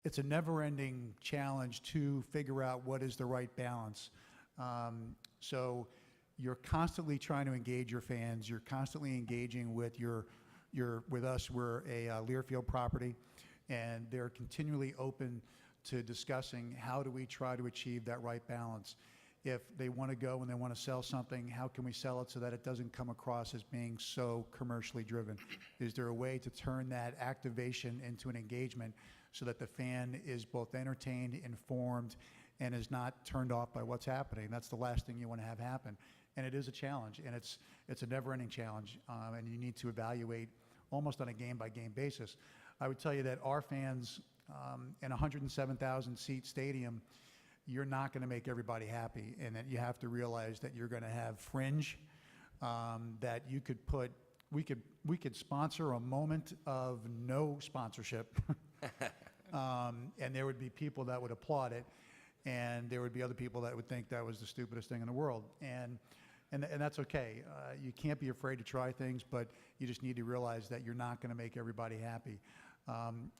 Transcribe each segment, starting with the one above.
it's a never-ending challenge to figure out what is the right balance. So you're constantly trying to engage your fans. You're constantly engaging with with us. We're a Learfield property, and they're continually open to discussing how do we try to achieve that right balance. If they want to go and they want to sell something, how can we sell it so that it doesn't come across as being so commercially driven? Is there a way to turn that activation into an engagement so that the fan is both entertained, informed, and is not turned off by what's happening? That's the last thing you want to have happen. And it is a challenge, and it's a never-ending challenge, and you need to evaluate almost on a game-by-game basis. I would tell you that our fans in a 107,000-seat stadium, you're not going to make everybody happy, and that you have to realize that you're going to have fringe, that you could put, we could sponsor a moment of no sponsorship, and there would be people that would applaud it, and there would be other people that would think that was the stupidest thing in the world, and that's okay. You can't be afraid to try things, but you just need to realize that you're not going to make everybody happy.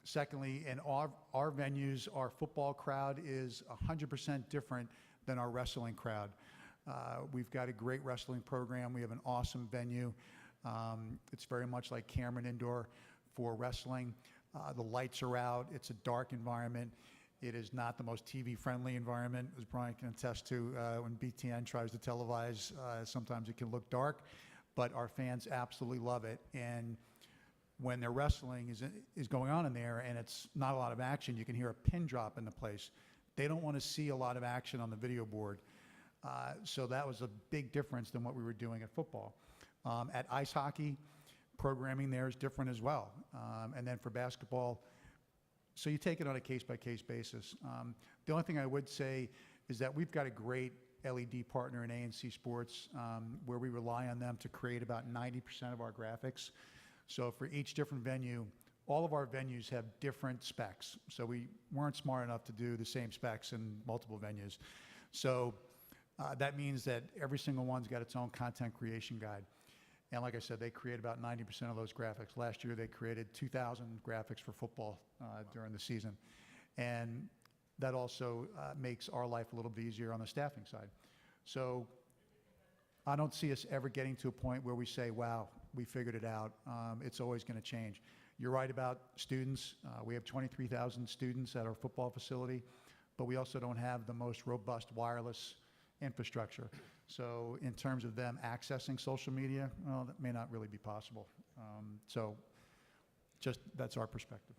Secondly, in our venues, our football crowd is 100% different than our wrestling crowd. We've got a great wrestling program. We have an awesome venue. It's very much like Cameron Indoor for wrestling. The lights are out. It's a dark environment. It is not the most TV-friendly environment, as Brian can attest to. When BTN tries to televise, sometimes it can look dark, but our fans absolutely love it. And when their wrestling is going on in there and it's not a lot of action, you can hear a pin drop in the place. They don't want to see a lot of action on the video board. So that was a big difference than what we were doing at football. At ice hockey, programming there is different as well. And then for basketball, so you take it on a case-by-case basis. The only thing I would say is that we've got a great LED partner in A&C Sports where we rely on them to create about 90% of our graphics. So for each different venue, all of our venues have different specs. So we weren't smart enough to do the same specs in multiple venues. So that means that every single one's got its own content creation guide. And like I said, they create about 90% of those graphics. Last year, they created 2,000 graphics for football during the season. And that also makes our life a little bit easier on the staffing side. So I don't see us ever getting to a point where we say, wow, we figured it out. It's always going to change. You're right about students. We have 23,000 students at our football facility, but we also don't have the most robust wireless infrastructure. So in terms of them accessing social media, well, that may not really be possible. So just that's our perspective.